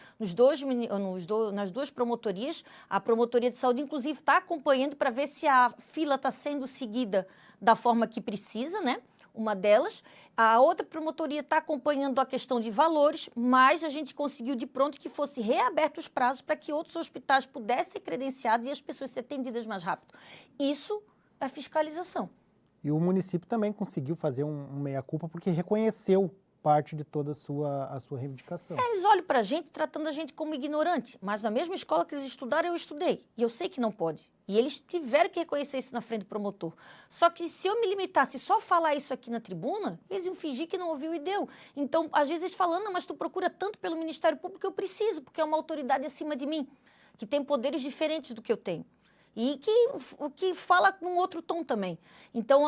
promotorias. A Promotoria de Saúde, inclusive, está acompanhando para ver se a fila está sendo seguida da forma que precisa, né? Uma delas. A outra promotoria está acompanhando a questão de valores, mas a gente conseguiu de pronto que fosse reaberto os prazos para que outros hospitais pudessem ser credenciados e as pessoas serem atendidas mais rápido. Isso é fiscalização. E o município também conseguiu fazer um meia-culpa porque reconheceu parte de toda a sua reivindicação. Eles olham para a gente tratando a gente como ignorante, mas na mesma escola que eles estudaram, eu estudei. E eu sei que não pode. E eles tiveram que reconhecer isso na frente do promotor. Só que se eu me limitasse só a falar isso aqui na tribuna, eles iam fingir que não ouviu e deu. Então, às vezes eles falam, não, mas tu procura tanto pelo Ministério Público que eu preciso, porque é uma autoridade acima de mim, que tem poderes diferentes do que eu tenho. E que fala num outro tom também. Então,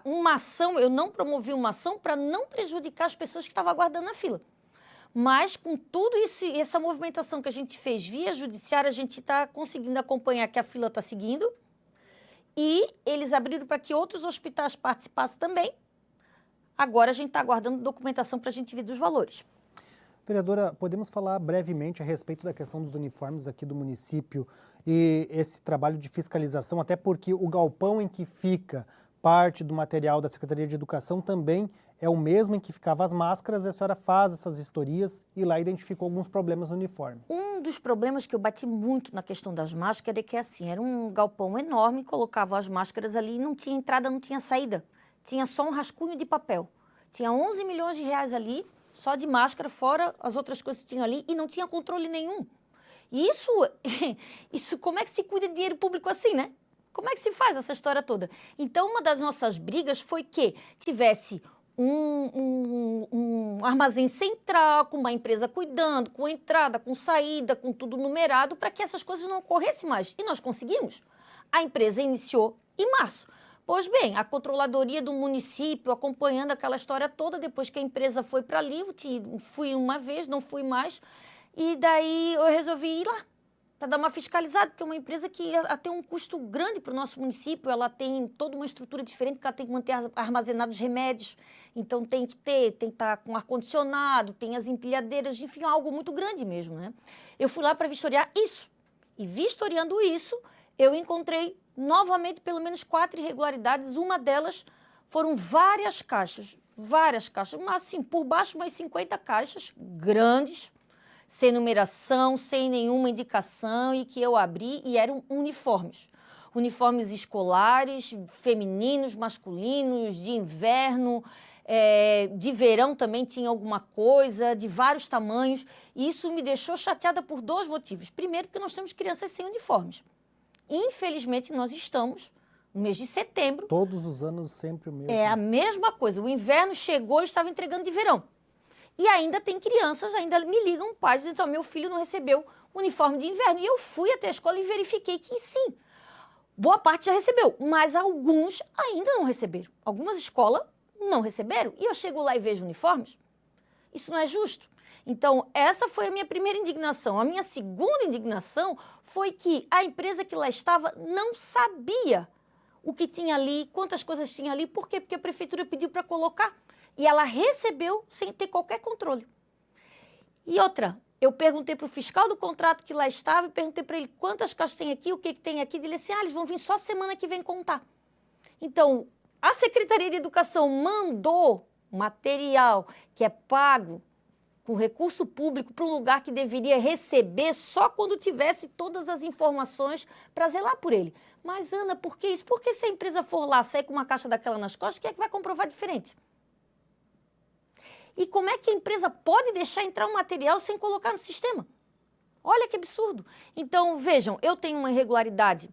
uma ação, eu não promovi uma ação para não prejudicar as pessoas que estavam aguardando na fila. Mas, com tudo isso e essa movimentação que a gente fez via judiciária, a gente está conseguindo acompanhar que a fila está seguindo. E eles abriram para que outros hospitais participassem também. Agora, a gente está aguardando documentação para a gente ver dos valores. Vereadora, podemos falar brevemente a respeito da questão dos uniformes aqui do município e esse trabalho de fiscalização, até porque o galpão em que fica parte do material da Secretaria de Educação também é o mesmo em que ficavam as máscaras, e a senhora faz essas vistorias e lá identificou alguns problemas no uniforme. Um dos problemas que eu bati muito na questão das máscaras é que assim, era um galpão enorme, colocavam as máscaras ali e não tinha entrada, não tinha saída. Tinha só um rascunho de papel. Tinha 11 milhões de reais ali, só de máscara, fora as outras coisas que tinham ali, e não tinha controle nenhum. E isso como é que se cuida de dinheiro público assim, né? Como é que se faz essa história toda? Então, uma das nossas brigas foi que tivesse um armazém central, com uma empresa cuidando, com entrada, com saída, com tudo numerado, para que essas coisas não ocorressem mais. E nós conseguimos. A empresa iniciou em março. Pois bem, a controladoria do município, acompanhando aquela história toda, depois que a empresa foi para ali, fui uma vez, não fui mais, e daí eu resolvi ir lá, para dar uma fiscalizada, porque é uma empresa que ela tem um custo grande para o nosso município, ela tem toda uma estrutura diferente, porque ela tem que manter armazenados remédios, então tem que estar com ar-condicionado, tem as empilhadeiras, enfim, algo muito grande mesmo, né? Eu fui lá para vistoriar isso, e vistoriando isso, eu encontrei novamente pelo menos 4 irregularidades. Uma delas foram várias caixas, mas assim, por baixo umas 50 caixas grandes, sem numeração, sem nenhuma indicação, e que eu abri e eram uniformes. Uniformes escolares, femininos, masculinos, de inverno, de verão também tinha alguma coisa, de vários tamanhos. E isso me deixou chateada por 2 motivos. Primeiro, porque nós temos crianças sem uniformes. Infelizmente, nós estamos no mês de setembro. Todos os anos sempre o mesmo. É a mesma coisa. O inverno chegou e estava entregando de verão. E ainda tem crianças, ainda me ligam pais, dizem, então, meu filho não recebeu uniforme de inverno. E eu fui até a escola e verifiquei que sim, boa parte já recebeu, mas alguns ainda não receberam. Algumas escolas não receberam. E eu chego lá e vejo uniformes. Isso não é justo. Então, essa foi a minha primeira indignação. A minha segunda indignação foi que a empresa que lá estava não sabia o que tinha ali, quantas coisas tinha ali. Por quê? Porque a prefeitura pediu para colocar. E ela recebeu sem ter qualquer controle. E outra, eu perguntei para o fiscal do contrato que lá estava e perguntei para ele quantas caixas tem aqui, o que tem aqui. Ele disse, eles vão vir só semana que vem contar. Então, a Secretaria de Educação mandou material que é pago com recurso público para um lugar que deveria receber só quando tivesse todas as informações para zelar por ele. Mas, Ana, por que isso? Porque se a empresa for lá sair com uma caixa daquela nas costas, quem é que vai comprovar diferente? E como é que a empresa pode deixar entrar um material sem colocar no sistema? Olha que absurdo. Então, vejam, eu tenho uma irregularidade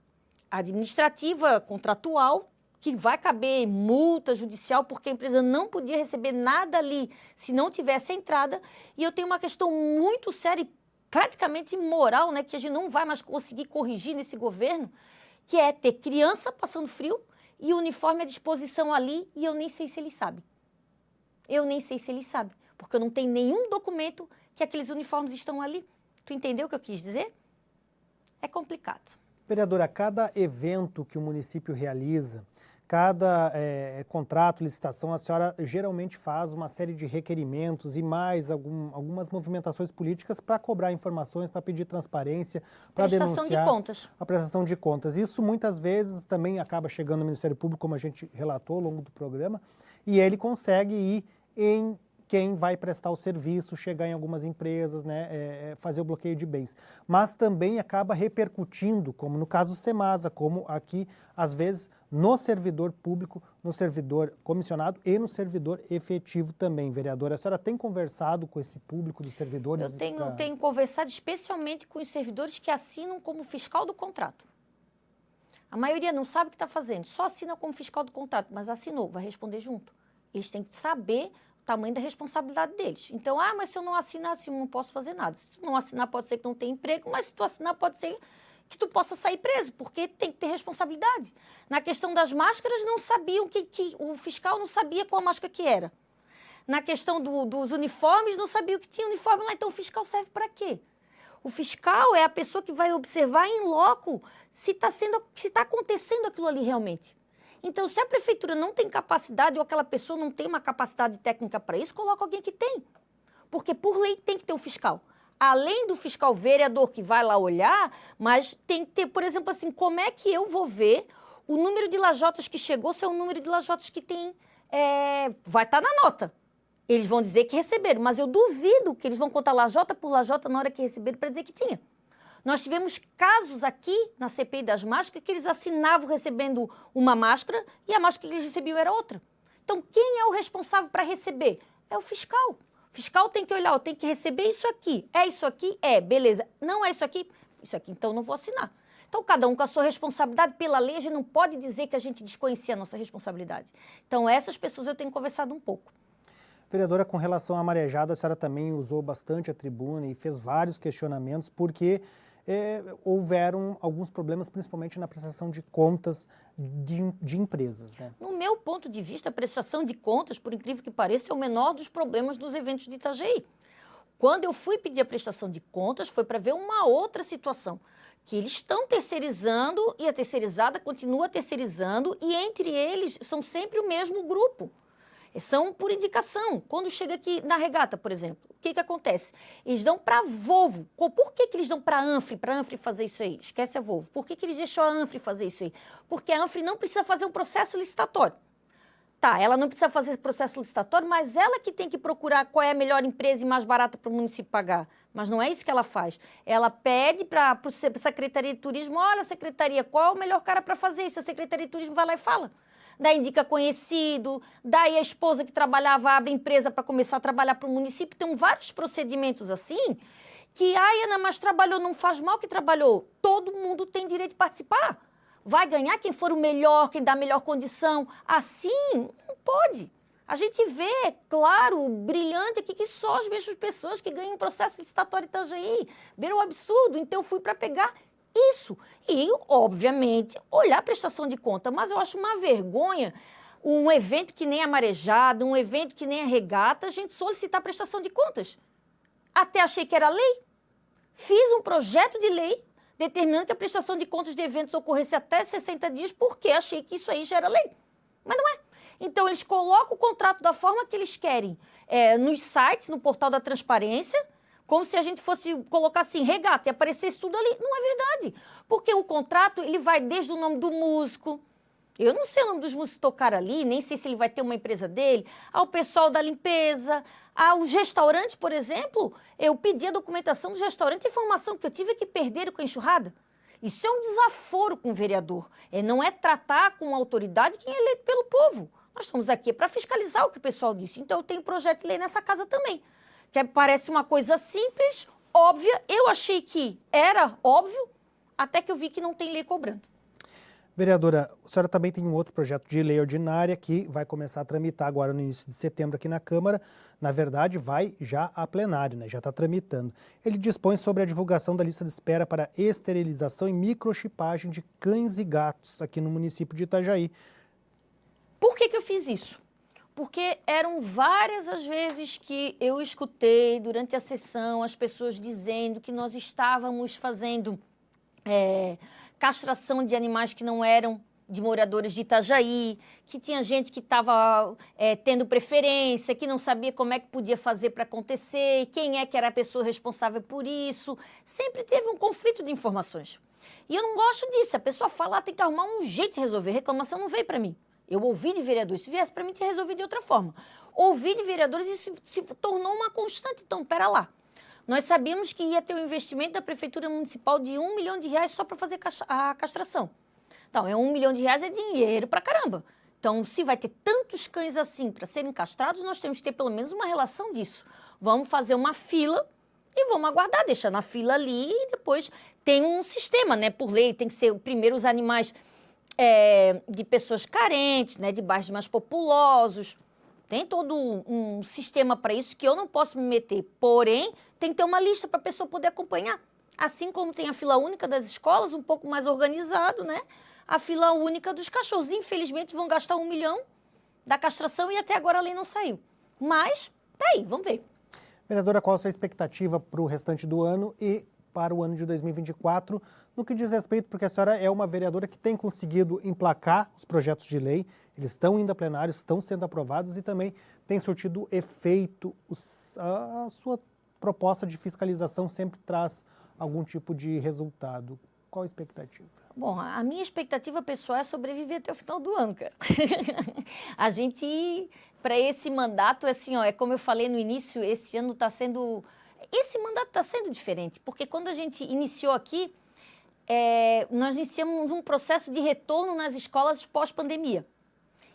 administrativa, contratual, que vai caber multa judicial, porque a empresa não podia receber nada ali se não tivesse entrada. E eu tenho uma questão muito séria e praticamente imoral, né, que a gente não vai mais conseguir corrigir nesse governo, que é ter criança passando frio e uniforme à disposição ali, e eu nem sei se eles sabem. Eu nem sei se eles sabem, porque eu não tenho nenhum documento que aqueles uniformes estão ali. Tu entendeu o que eu quis dizer? É complicado. Vereadora, cada evento que o município realiza, cada contrato, licitação, a senhora geralmente faz uma série de requerimentos e mais algumas movimentações políticas para cobrar informações, para pedir transparência, para denunciar a prestação de contas. Isso muitas vezes também acaba chegando no Ministério Público, como a gente relatou ao longo do programa, e ele consegue ir em quem vai prestar o serviço, chegar em algumas empresas, né, fazer o bloqueio de bens. Mas também acaba repercutindo, como no caso do Semasa, como aqui, às vezes, no servidor público, no servidor comissionado e no servidor efetivo também, vereadora. A senhora tem conversado com esse público dos servidores? Eu tenho conversado especialmente com os servidores que assinam como fiscal do contrato. A maioria não sabe o que está fazendo, só assina como fiscal do contrato, mas assinou, vai responder junto. Eles têm que saber o tamanho da responsabilidade deles. Então, mas se eu não assinar, assim, eu não posso fazer nada. Se tu não assinar, pode ser que não tenha emprego, mas se tu assinar, pode ser que tu possa sair preso, porque tem que ter responsabilidade. Na questão das máscaras, não sabiam que o fiscal não sabia qual máscara que era. Na questão dos uniformes, não sabia o que tinha uniforme lá. Então, o fiscal serve para quê? O fiscal é a pessoa que vai observar em loco se está acontecendo aquilo ali realmente. Então, se a prefeitura não tem capacidade ou aquela pessoa não tem uma capacidade técnica para isso, coloca alguém que tem. Porque, por lei, tem que ter um fiscal. Além do fiscal vereador que vai lá olhar, mas tem que ter, por exemplo, assim, como é que eu vou ver o número de lajotas que chegou, se é o número de lajotas que tem, vai estar na nota. Eles vão dizer que receberam, mas eu duvido que eles vão contar lajota por lajota na hora que receberam para dizer que tinha. Nós tivemos casos aqui na CPI das máscaras que eles assinavam recebendo uma máscara e a máscara que eles recebiam era outra. Então, quem é o responsável para receber? É o fiscal. O fiscal tem que olhar, eu tenho que receber isso aqui. É isso aqui? É, beleza. Não é isso aqui? Isso aqui, então não vou assinar. Então, cada um com a sua responsabilidade pela lei, a gente não pode dizer que a gente desconhecia a nossa responsabilidade. Então, essas pessoas eu tenho conversado um pouco. Vereadora, com relação à marejada, a senhora também usou bastante a tribuna e fez vários questionamentos, porque houveram alguns problemas, principalmente na prestação de contas de empresas, né? No meu ponto de vista, a prestação de contas, por incrível que pareça, é o menor dos problemas dos eventos de Itajaí. Quando eu fui pedir a prestação de contas, foi para ver uma outra situação, que eles estão terceirizando e a terceirizada continua terceirizando e entre eles são sempre o mesmo grupo. São por indicação. Quando chega aqui na regata, por exemplo, o que acontece? Eles dão para a Volvo. Por que eles dão para a Anfre fazer isso aí? Esquece a Volvo. Por que eles deixam a Anfre fazer isso aí? Porque a Anfre não precisa fazer um processo licitatório. Tá, ela não precisa fazer processo licitatório, mas ela que tem que procurar qual é a melhor empresa e mais barata para o município pagar. Mas não é isso que ela faz. Ela pede para a Secretaria de Turismo, olha, secretaria, qual é o melhor cara para fazer isso? A Secretaria de Turismo vai lá e fala. Daí indica conhecido, daí a esposa que trabalhava abre empresa para começar a trabalhar para o município. Tem vários procedimentos assim que, Ana, mas trabalhou, não faz mal que trabalhou. Todo mundo tem direito de participar. Vai ganhar quem for o melhor, quem dá a melhor condição. Assim, não pode. A gente vê, claro, brilhante aqui que só as mesmas pessoas que ganham processo licitatório Itajaí. Viram um absurdo. Então eu fui para pegar isso. E, obviamente, olhar a prestação de conta. Mas eu acho uma vergonha um evento que nem a marejada, um evento que nem a regata, a gente solicitar prestação de contas. Até achei que era lei. Fiz um projeto de lei determinando que a prestação de contas de eventos ocorresse até 60 dias, porque achei que isso aí já era lei. Mas não é. Então, eles colocam o contrato da forma que eles querem nos sites, no portal da transparência, como se a gente fosse colocar assim, regata, e aparecesse tudo ali. Não é verdade. Porque o contrato, ele vai desde o nome do músico, eu não sei o nome dos músicos que tocaram ali, nem sei se ele vai ter uma empresa dele, ao pessoal da limpeza, aos restaurantes, por exemplo, eu pedi a documentação do restaurante, a informação que eu tive é que perderam com a enxurrada. Isso é um desaforo com o vereador. Não é tratar com a autoridade quem é eleito pelo povo. Nós estamos aqui para fiscalizar o que o pessoal disse. Então, eu tenho projeto de lei nessa casa também. Que parece uma coisa simples, óbvia. Eu achei que era óbvio, até que eu vi que não tem lei cobrando. Vereadora, a senhora também tem um outro projeto de lei ordinária que vai começar a tramitar agora no início de setembro aqui na Câmara. Na verdade, vai já a plenário, né? Já está tramitando. Ele dispõe sobre a divulgação da lista de espera para esterilização e microchipagem de cães e gatos aqui no município de Itajaí. Por que eu fiz isso? Porque eram várias as vezes que eu escutei durante a sessão as pessoas dizendo que nós estávamos fazendo castração de animais que não eram de moradores de Itajaí, que tinha gente que estava tendo preferência, que não sabia como é que podia fazer para acontecer, quem é que era a pessoa responsável por isso. Sempre teve um conflito de informações. E eu não gosto disso. A pessoa fala, tem que arrumar um jeito de resolver. Reclamação não veio para mim. Eu ouvi de vereadores. Se viesse para mim, tinha resolvido de outra forma. Ouvi de vereadores e isso se tornou uma constante. Então, pera lá. Nós sabíamos que ia ter um investimento da Prefeitura Municipal de R$1 milhão só para fazer a castração. Então, R$1 milhão é dinheiro pra caramba. Então, se vai ter tantos cães assim para serem castrados, nós temos que ter pelo menos uma relação disso. Vamos fazer uma fila e vamos aguardar, deixar na fila ali e depois tem um sistema, né? Por lei, tem que ser primeiro os animais de pessoas carentes, né? De bairros mais populosos. Tem todo um sistema para isso que eu não posso me meter. Porém, tem que ter uma lista para a pessoa poder acompanhar. Assim como tem a fila única das escolas, um pouco mais organizado, né? A fila única dos cachorros. Infelizmente, vão gastar R$1 milhão da castração e até agora a lei não saiu. Mas, tá aí, vamos ver. Vereadora, qual a sua expectativa para o restante do ano e para o ano de 2024, no que diz respeito, porque a senhora é uma vereadora que tem conseguido emplacar os projetos de lei, eles estão indo a plenário, estão sendo aprovados e também tem surtido efeito. A sua proposta de fiscalização sempre traz algum tipo de resultado. Qual a expectativa? Bom, a minha expectativa pessoal é sobreviver até o final do ano, cara. A gente, para esse mandato, assim, ó, é como eu falei no início, esse ano está sendo... Esse mandato está sendo diferente, porque quando a gente iniciou aqui, nós iniciamos um processo de retorno nas escolas pós-pandemia.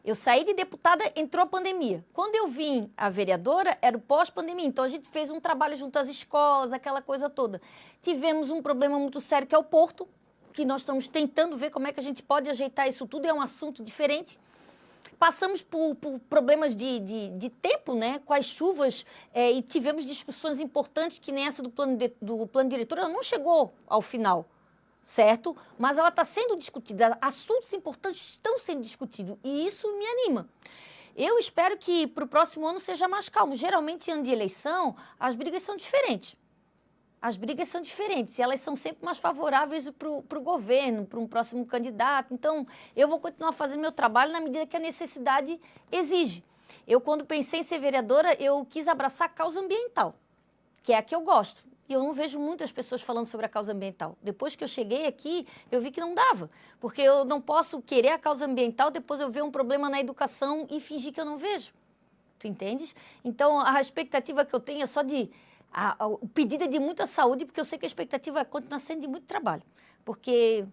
Eu saí de deputada, entrou a pandemia. Quando eu vim a vereadora, era o pós-pandemia. Então, a gente fez um trabalho junto às escolas, aquela coisa toda. Tivemos um problema muito sério, que é o Porto, que nós estamos tentando ver como é que a gente pode ajeitar isso tudo. É um assunto diferente. Passamos por problemas de tempo, né, com as chuvas, e tivemos discussões importantes, que nem essa do plano diretor, ela não chegou ao final, certo? Mas ela está sendo discutida, assuntos importantes estão sendo discutidos, e isso me anima. Eu espero que para o próximo ano seja mais calmo. Geralmente, em ano de eleição, as brigas são diferentes. As brigas são diferentes e elas são sempre mais favoráveis para o governo, para um próximo candidato. Então, eu vou continuar fazendo meu trabalho na medida que a necessidade exige. Eu, quando pensei em ser vereadora, eu quis abraçar a causa ambiental, que é a que eu gosto. E eu não vejo muitas pessoas falando sobre a causa ambiental. Depois que eu cheguei aqui, eu vi que não dava. Porque eu não posso querer a causa ambiental, depois eu ver um problema na educação e fingir que eu não vejo. Tu entendes? Então, a expectativa que eu tenho é só de... O pedido é de muita saúde, porque eu sei que a expectativa é continuar sendo de muito trabalho. Porque,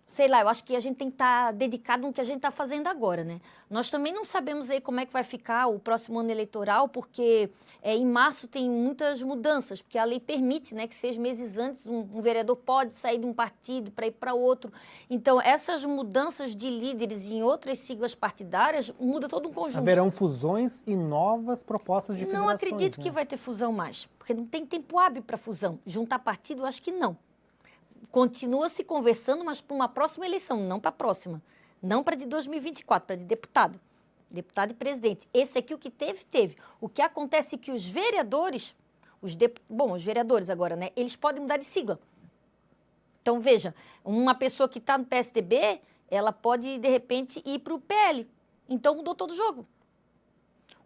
sei lá, eu acho que a gente tem que estar dedicado no que a gente está fazendo agora, né? Nós também não sabemos aí como é que vai ficar o próximo ano eleitoral, porque em março tem muitas mudanças, porque a lei permite, né, que 6 meses antes um vereador pode sair de um partido para ir para outro. Então, essas mudanças de líderes em outras siglas partidárias muda todo um conjunto. Haverão fusões e novas propostas de federações. Não acredito, né, que vai ter fusão mais, porque não tem tempo hábil para fusão. Juntar partido, eu acho que não. Continua se conversando, mas para uma próxima eleição, não para a próxima. Não para de 2024, para de deputado. Deputado e presidente. Esse aqui, o que teve. O que acontece é que os vereadores, os vereadores agora, né, eles podem mudar de sigla. Então, veja, uma pessoa que está no PSDB, ela pode, de repente, ir para o PL. Então, mudou todo o jogo.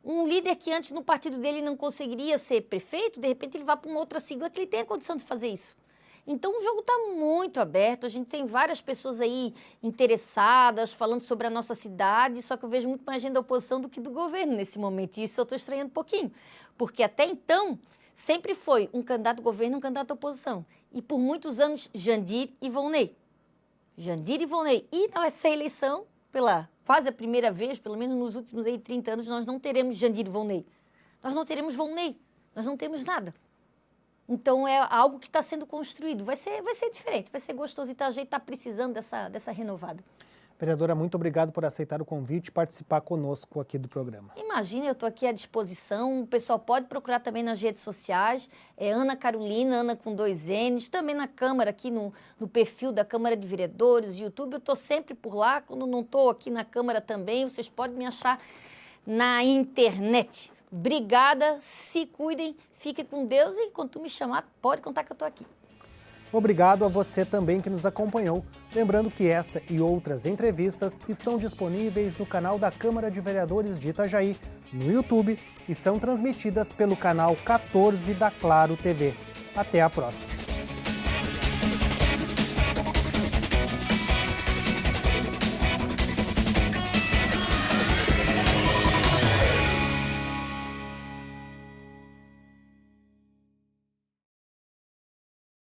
Um líder que antes no partido dele não conseguiria ser prefeito, de repente ele vai para uma outra sigla que ele tem a condição de fazer isso. Então, o jogo está muito aberto, a gente tem várias pessoas aí interessadas, falando sobre a nossa cidade, só que eu vejo muito mais gente da oposição do que do governo nesse momento, e isso eu estou estranhando um pouquinho, porque até então, sempre foi um candidato do governo e um candidato da oposição, e por muitos anos, Jandir e Volney. Jandir e Volney. E nessa eleição, pela quase a primeira vez, pelo menos nos últimos 30 anos, nós não teremos Jandir e Volney. Nós não teremos Volney, nós não temos nada. Então, é algo que está sendo construído. Vai ser diferente, vai ser gostoso e a gente está precisando dessa renovada. Vereadora, muito obrigado por aceitar o convite e participar conosco aqui do programa. Imagina, eu estou aqui à disposição. O pessoal pode procurar também nas redes sociais. É Ana Carolina, Ana com 2 N's. Também na Câmara, aqui no perfil da Câmara de Vereadores, YouTube. Eu estou sempre por lá. Quando não estou aqui na Câmara também, vocês podem me achar na internet. Obrigada, se cuidem, fiquem com Deus e quando tu me chamar, pode contar que eu estou aqui. Obrigado a você também que nos acompanhou. Lembrando que esta e outras entrevistas estão disponíveis no canal da Câmara de Vereadores de Itajaí, no YouTube, e são transmitidas pelo canal 14 da Claro TV. Até a próxima.